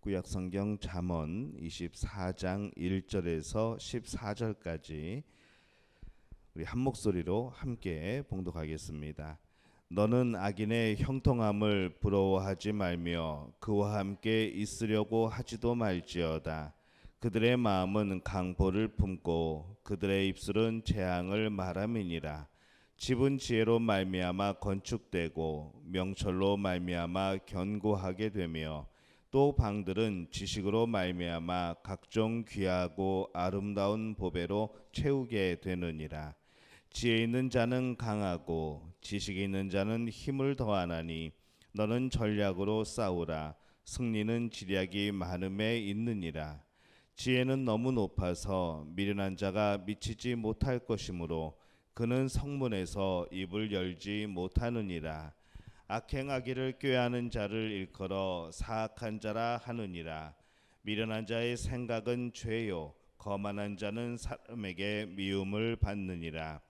구약성경 잠언 24장 1절에서 14절까지 우리 한 목소리로 함께 봉독하겠습니다. 너는 악인의 형통함을 부러워하지 말며 그와 함께 있으려고 하지도 말지어다. 그들의 마음은 강포를 품고 그들의 입술은 재앙을 말함이니라. 집은 지혜로 말미암아 건축되고 명철로 말미암아 견고하게 되며 또 방들은 지식으로 말미암아 각종 귀하고 아름다운 보배로 채우게 되느니라. 지혜 있는 자는 강하고 지식이 있는 자는 힘을 더하나니 너는 전략으로 싸우라. 승리는 지략이 많음에 있느니라. 지혜는 너무 높아서 미련한 자가 미치지 못할 것이므로 그는 성문에서 입을 열지 못하느니라. 악행하기를 꾀하는 자를 일컬어 사악한 자라 하느니라. 미련한 자의 생각은 죄요 거만한 자는 사람에게 미움을 받느니라.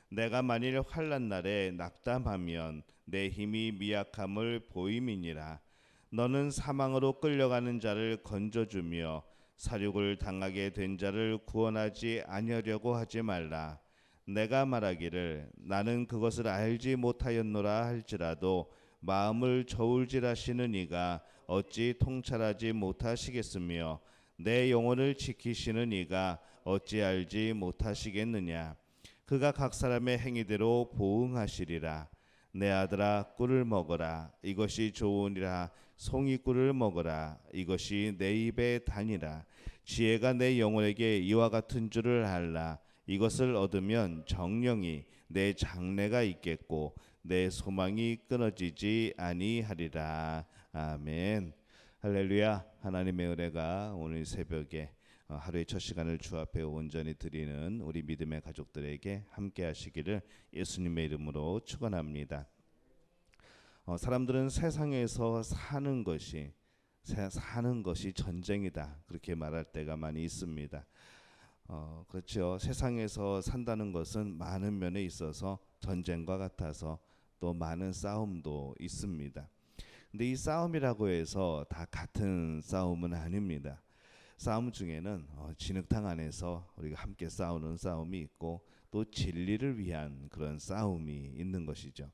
내가 만일 환난 날에 낙담하면 내 힘이 미약함을 보임이니라. 너는 사망으로 끌려가는 자를 건져주며 사륙을 당하게 된 자를 구원하지 아니하려고 하지 말라. 내가 말하기를 나는 그것을 알지 못하였노라 할지라도 마음을 저울질하시는 이가 어찌 통찰하지 못하시겠으며 내 영혼을 지키시는 이가 어찌 알지 못하시겠느냐. 그가 각 사람의 행위대로 보응하시리라. 내 아들아 꿀을 먹어라. 이것이 좋으니라. 송이꿀을 먹어라. 이것이 내 입에 다니라. 지혜가 내 영혼에게 이와 같은 줄을 알라. 이것을 얻으면 정령이 내 장래가 있겠고 내 소망이 끊어지지 아니하리라. 아멘. 할렐루야. 하나님의 은혜가 오늘 새벽에 하루의 첫 시간을 주 앞에 온전히 드리는 우리 믿음의 가족들에게 함께 하시기를 예수님의 이름으로 축원합니다. 사람들은 세상에서 사는 것이 전쟁이다 그렇게 말할 때가 많이 있습니다. 그렇죠. 세상에서 산다는 것은 많은 면에 있어서 전쟁과 같아서 또 많은 싸움도 있습니다. 근데 이 싸움이라고 해서 다 같은 싸움은 아닙니다. 싸움 중에는 진흙탕 안에서 우리가 함께 싸우는 싸움이 있고 또 진리를 위한 그런 싸움이 있는 것이죠.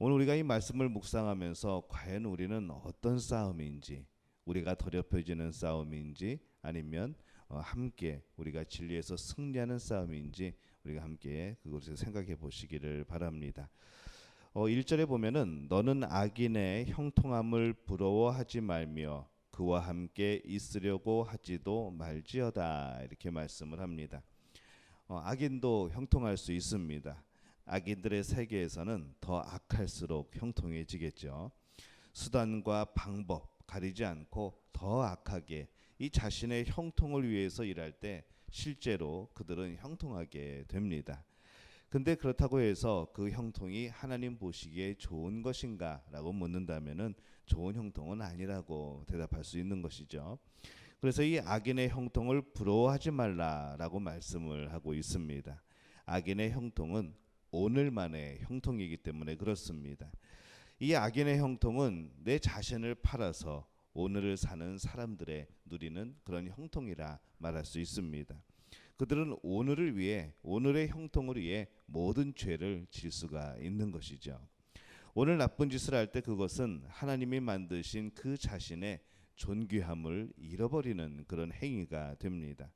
오늘 우리가 이 말씀을 묵상하면서 과연 우리는 어떤 싸움인지, 우리가 더럽혀지는 싸움인지 아니면 함께 우리가 진리에서 승리하는 싸움인지 우리가 함께 그것을 생각해 보시기를 바랍니다. 1절에 보면은 너는 악인의 형통함을 부러워하지 말며 그와 함께 있으려고 하지도 말지어다 이렇게 말씀을 합니다. 악인도 형통할 수 있습니다. 악인들의 세계에서는 더 악할수록 형통해지겠죠. 수단과 방법 가리지 않고 더 악하게 이 자신의 형통을 위해서 일할 때 실제로 그들은 형통하게 됩니다. 근데 그렇다고 해서 그 형통이 하나님 보시기에 좋은 것인가 라고 묻는다면은 좋은 형통은 아니라고 대답할 수 있는 것이죠. 그래서 이 악인의 형통을 부러워하지 말라라고 말씀을 하고 있습니다. 악인의 형통은 오늘만의 형통이기 때문에 그렇습니다. 이 악인의 형통은 내 자신을 팔아서 오늘을 사는 사람들의 누리는 그런 형통이라 말할 수 있습니다. 그들은 오늘을 위해, 오늘의 형통을 위해 모든 죄를 질 수가 있는 것이죠. 오늘 나쁜 짓을 할 때 그것은 하나님이 만드신 그 자신의 존귀함을 잃어버리는 그런 행위가 됩니다.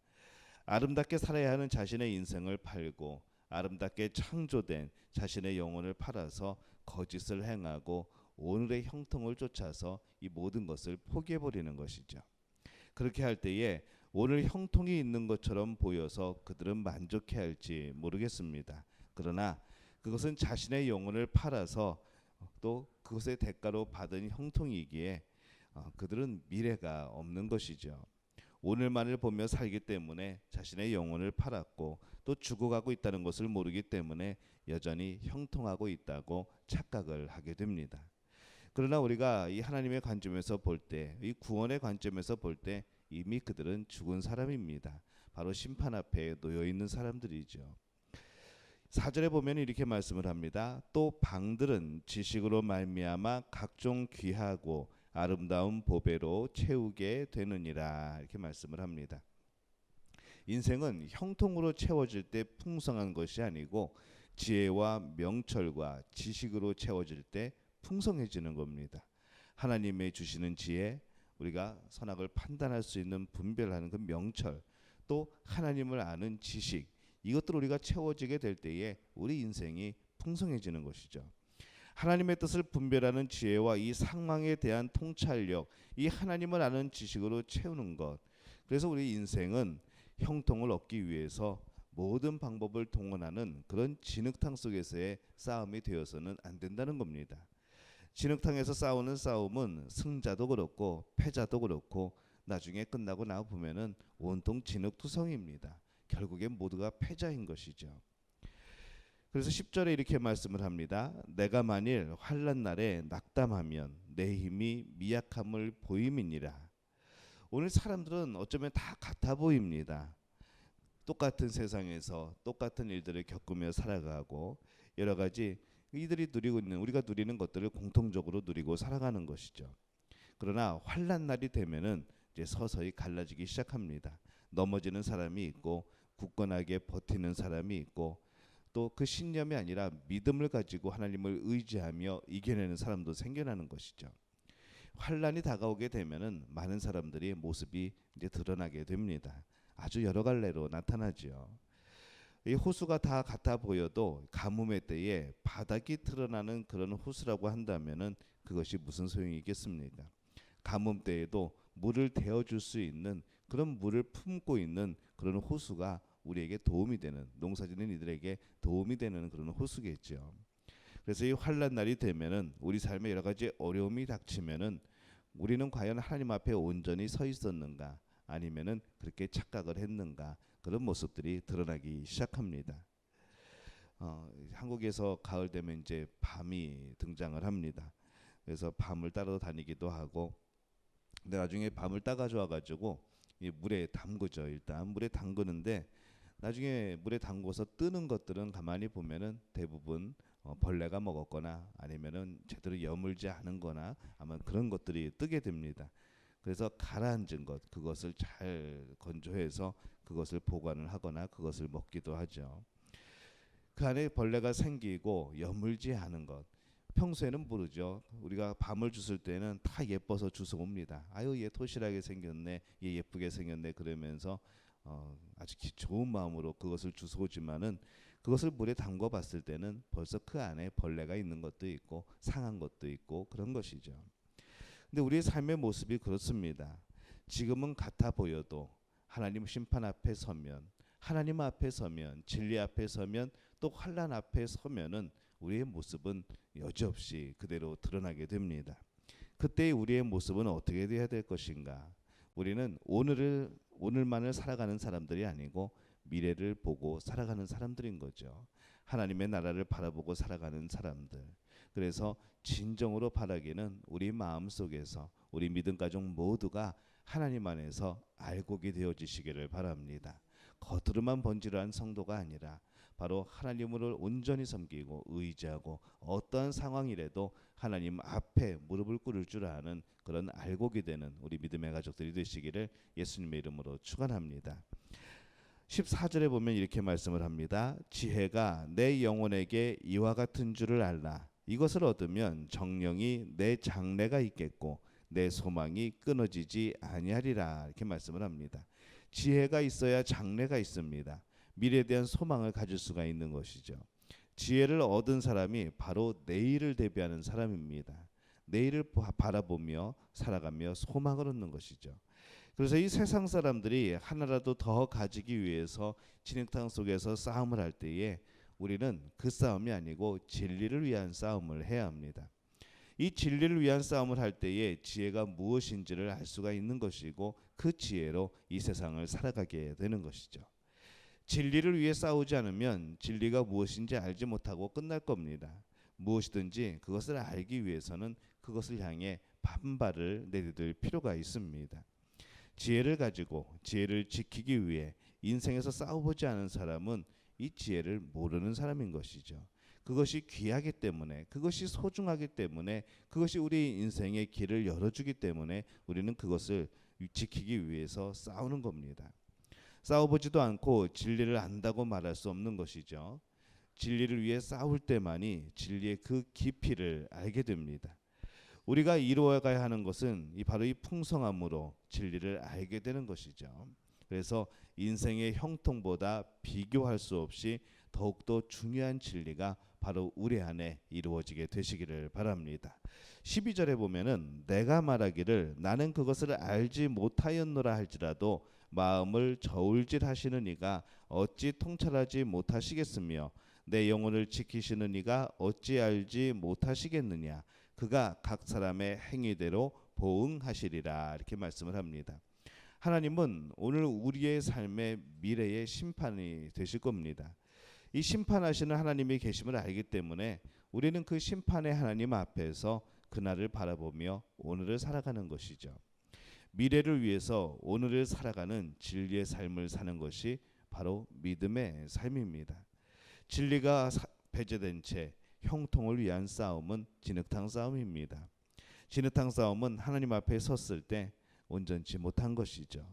아름답게 살아야 하는 자신의 인생을 팔고 아름답게 창조된 자신의 영혼을 팔아서 거짓을 행하고 오늘의 형통을 쫓아서 이 모든 것을 포기해버리는 것이죠. 그렇게 할 때에 오늘 형통이 있는 것처럼 보여서 그들은 만족해할지 모르겠습니다. 그러나 그것은 자신의 영혼을 팔아서 또 그것의 대가로 받은 형통이기에 그들은 미래가 없는 것이죠. 오늘만을 보며 살기 때문에 자신의 영혼을 팔았고 또 죽어가고 있다는 것을 모르기 때문에 여전히 형통하고 있다고 착각을 하게 됩니다. 그러나 우리가 이 하나님의 관점에서 볼 때, 이 구원의 관점에서 볼 때 이미 그들은 죽은 사람입니다. 바로 심판 앞에 놓여 있는 사람들이죠. 4절에 보면 이렇게 말씀을 합니다. 또 방들은 지식으로 말미암아 각종 귀하고 아름다운 보배로 채우게 되느니라 이렇게 말씀을 합니다. 인생은 형통으로 채워질 때 풍성한 것이 아니고 지혜와 명철과 지식으로 채워질 때 풍성해지는 겁니다. 하나님의 주시는 지혜, 우리가 선악을 판단할 수 있는 분별하는 그 명철, 또 하나님을 아는 지식, 이것들 우리가 채워지게 될 때에 우리 인생이 풍성해지는 것이죠. 하나님의 뜻을 분별하는 지혜와 이 상황에 대한 통찰력, 이 하나님을 아는 지식으로 채우는 것. 그래서 우리 인생은 형통을 얻기 위해서 모든 방법을 동원하는 그런 진흙탕 속에서의 싸움이 되어서는 안 된다는 겁니다. 진흙탕에서 싸우는 싸움은 승자도 그렇고 패자도 그렇고 나중에 끝나고 나와 보면은 온통 진흙투성입니다. 결국엔 모두가 패자인 것이죠. 그래서 10절에 이렇게 말씀을 합니다. 내가 만일 환난 날에 낙담하면 내 힘이 미약함을 보임이니라. 오늘 사람들은 어쩌면 다 같아 보입니다. 똑같은 세상에서 똑같은 일들을 겪으며 살아가고 여러 가지 이들이 누리고 있는 우리가 누리는 것들을 공통적으로 누리고 살아가는 것이죠. 그러나 환난 날이 되면은 이제 서서히 갈라지기 시작합니다. 넘어지는 사람이 있고 굳건하게 버티는 사람이 있고 또 그 신념이 아니라 믿음을 가지고 하나님을 의지하며 이겨내는 사람도 생겨나는 것이죠. 환난이 다가오게 되면은 많은 사람들이 모습이 이제 드러나게 됩니다. 아주 여러 갈래로 나타나죠. 이 호수가 다 같아 보여도 가뭄의 때에 바닥이 드러나는 그런 호수라고 한다면은 그것이 무슨 소용이 있겠습니까? 가뭄 때에도 물을 대어줄 수 있는 그런 물을 품고 있는 그런 호수가 우리에게 도움이 되는, 농사짓는 이들에게 도움이 되는 그런 호수겠죠. 그래서 이 환난 날이 되면은 우리 삶에 여러 가지 어려움이 닥치면은 우리는 과연 하나님 앞에 온전히 서 있었는가, 아니면은 그렇게 착각을 했는가, 그런 모습들이 드러나기 시작합니다. 한국에서 가을 되면 이제 밤이 등장을 합니다. 그래서 밤을 따라다니기도 하고, 근데 나중에 밤을 따가져 가지고 이 물에 담그죠. 일단 물에 담그는데 나중에 물에 담궈서 뜨는 것들은 가만히 보면은 대부분 벌레가 먹었거나 아니면은 제대로 여물지 않은거나 아마 그런 것들이 뜨게 됩니다. 그래서 가라앉은 것, 그것을 잘 건조해서 그것을 보관을 하거나 그것을 먹기도 하죠. 그 안에 벌레가 생기고 여물지 않은 것, 평소에는 모르죠. 우리가 밤을 주술 때는 다 예뻐서 주워옵니다. 아유, 얘 토실하게 생겼네, 얘 예쁘게 생겼네, 그러면서 아주 좋은 마음으로 그것을 주워오지만은 그것을 물에 담궈 봤을 때는 벌써 그 안에 벌레가 있는 것도 있고 상한 것도 있고 그런 것이죠. 근데 우리의 삶의 모습이 그렇습니다. 지금은 같아 보여도 하나님 심판 앞에 서면, 하나님 앞에 서면, 진리 앞에 서면, 또 환난 앞에 서면은 우리의 모습은 여지없이 그대로 드러나게 됩니다. 그때 우리의 모습은 어떻게 되어야 될 것인가? 우리는 오늘만을 살아가는 사람들이 아니고 미래를 보고 살아가는 사람들인 거죠. 하나님의 나라를 바라보고 살아가는 사람들. 그래서 진정으로 바라기는 우리 마음속에서 우리 믿음 가족 모두가 하나님 안에서 알곡이 되어지시기를 바랍니다. 겉으로만 번지르한 성도가 아니라 바로 하나님을 온전히 섬기고 의지하고 어떠한 상황이라도 하나님 앞에 무릎을 꿇을 줄 아는 그런 알곡이 되는 우리 믿음의 가족들이 되시기를 예수님의 이름으로 축원합니다. 14절에 보면 이렇게 말씀을 합니다. 지혜가 내 영혼에게 이와 같은 줄을 알라. 이것을 얻으면 정령이 내 장래가 있겠고 내 소망이 끊어지지 아니하리라. 이렇게 말씀을 합니다. 지혜가 있어야 장래가 있습니다. 미래에 대한 소망을 가질 수가 있는 것이죠. 지혜를 얻은 사람이 바로 내일을 대비하는 사람입니다. 내일을 바라보며 살아가며 소망을 얻는 것이죠. 그래서 이 세상 사람들이 하나라도 더 가지기 위해서 진흙탕 속에서 싸움을 할 때에 우리는 그 싸움이 아니고 진리를 위한 싸움을 해야 합니다. 이 진리를 위한 싸움을 할 때에 지혜가 무엇인지를 알 수가 있는 것이고 그 지혜로 이 세상을 살아가게 되는 것이죠. 진리를 위해 싸우지 않으면 진리가 무엇인지 알지 못하고 끝날 겁니다. 무엇이든지 그것을 알기 위해서는 그것을 향해 반발을 내디딜 필요가 있습니다. 지혜를 가지고 지혜를 지키기 위해 인생에서 싸워보지 않은 사람은 이 지혜를 모르는 사람인 것이죠. 그것이 귀하기 때문에, 그것이 소중하기 때문에, 그것이 우리 인생의 길을 열어주기 때문에 우리는 그것을 지키기 위해서 싸우는 겁니다. 싸워보지도 않고 진리를 안다고 말할 수 없는 것이죠. 진리를 위해 싸울 때만이 진리의 그 깊이를 알게 됩니다. 우리가 이루어가야 하는 것은 바로 이 풍성함으로 진리를 알게 되는 것이죠. 그래서 인생의 형통보다 비교할 수 없이 더욱더 중요한 진리가 바로 우리 안에 이루어지게 되시기를 바랍니다. 12절에 보면은 내가 말하기를 나는 그것을 알지 못하였노라 할지라도 마음을 저울질하시는 이가 어찌 통찰하지 못하시겠으며 내 영혼을 지키시는 이가 어찌 알지 못하시겠느냐. 그가 각 사람의 행위대로 보응하시리라. 이렇게 말씀을 합니다. 하나님은 오늘 우리의 삶의 미래의 심판이 되실 겁니다. 이 심판하시는 하나님이 계심을 알기 때문에 우리는 그 심판의 하나님 앞에서 그날을 바라보며 오늘을 살아가는 것이죠. 미래를 위해서 오늘을 살아가는 진리의 삶을 사는 것이 바로 믿음의 삶입니다. 진리가 배제된 채 형통을 위한 싸움은 진흙탕 싸움입니다. 진흙탕 싸움은 하나님 앞에 섰을 때 온전치 못한 것이죠.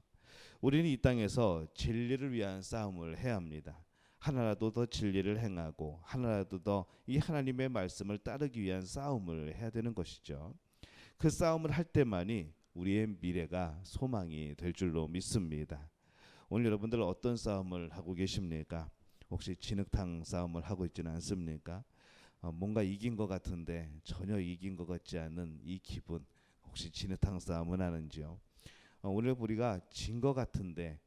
우리는 이 땅에서 진리를 위한 싸움을 해야 합니다. 하나라도 더 진리를 행하고 하나라도 더 이 하나님의 말씀을 따르기 위한 싸움을 해야 되는 것이죠. 그 싸움을 할 때만이 우리의 미래가 소망이 될 줄로 믿습니다. 오늘 여러분들 어떤 싸움을 하고 계십니까? 혹시 진흙탕 싸움을 하고 있지는 않습니까? 뭔가 이긴 것 같은데 전혀 이긴 것 같지 않은 이 기분, 혹시 진흙탕 싸움을 하는지요? 오늘 우리가 진 것 같은데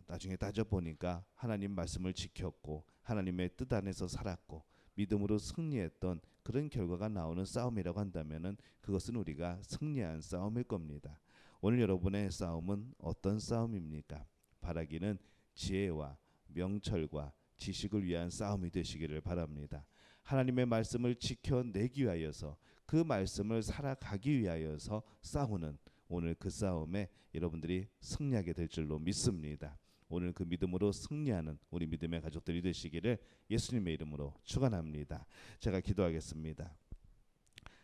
나중에 따져보니까 하나님 말씀을 지켰고 하나님의 뜻 안에서 살았고 믿음으로 승리했던 그런 결과가 나오는 싸움이라고 한다면 그것은 우리가 승리한 싸움일 겁니다. 오늘 여러분의 싸움은 어떤 싸움입니까? 바라기는 지혜와 명철과 지식을 위한 싸움이 되시기를 바랍니다. 하나님의 말씀을 지켜내기 위하여서 그 말씀을 살아가기 위하여서 싸우는 오늘 그 싸움에 여러분들이 승리하게 될 줄로 믿습니다. 오늘 그 믿음으로 승리하는 우리 믿음의 가족들이 되시기를 예수님의 이름으로 축원합니다. 제가 기도하겠습니다.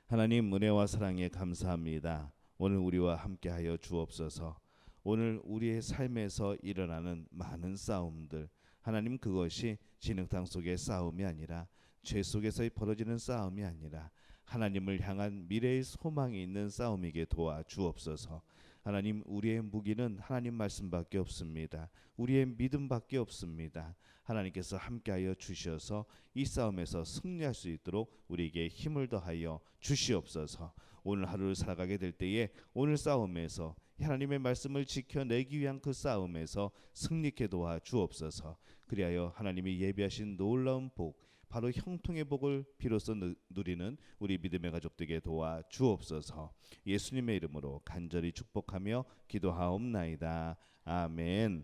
하나님 은혜와 사랑에 감사합니다. 오늘 우리와 함께하여 주옵소서. 오늘 우리의 삶에서 일어나는 많은 싸움들, 하나님 그것이 진흙탕 속의 싸움이 아니라 죄 속에서 벌어지는 싸움이 아니라 하나님을 향한 미래의 소망이 있는 싸움이게 도와 주옵소서. 하나님 우리의 무기는 하나님 말씀밖에 없습니다. 우리의 믿음밖에 없습니다. 하나님께서 함께하여 주셔서 이 싸움에서 승리할 수 있도록 우리에게 힘을 더하여 주시옵소서. 오늘 하루를 살아가게 될 때에 오늘 싸움에서 하나님의 말씀을 지켜내기 위한 그 싸움에서 승리케 도와 주옵소서. 그리하여 하나님이 예비하신 놀라운 복, 바로 형통의 복을 비로소 누리는 우리 믿음의 가족들에게 도와 주옵소서. 예수님의 이름으로 간절히 축복하며 기도하옵나이다. 아멘.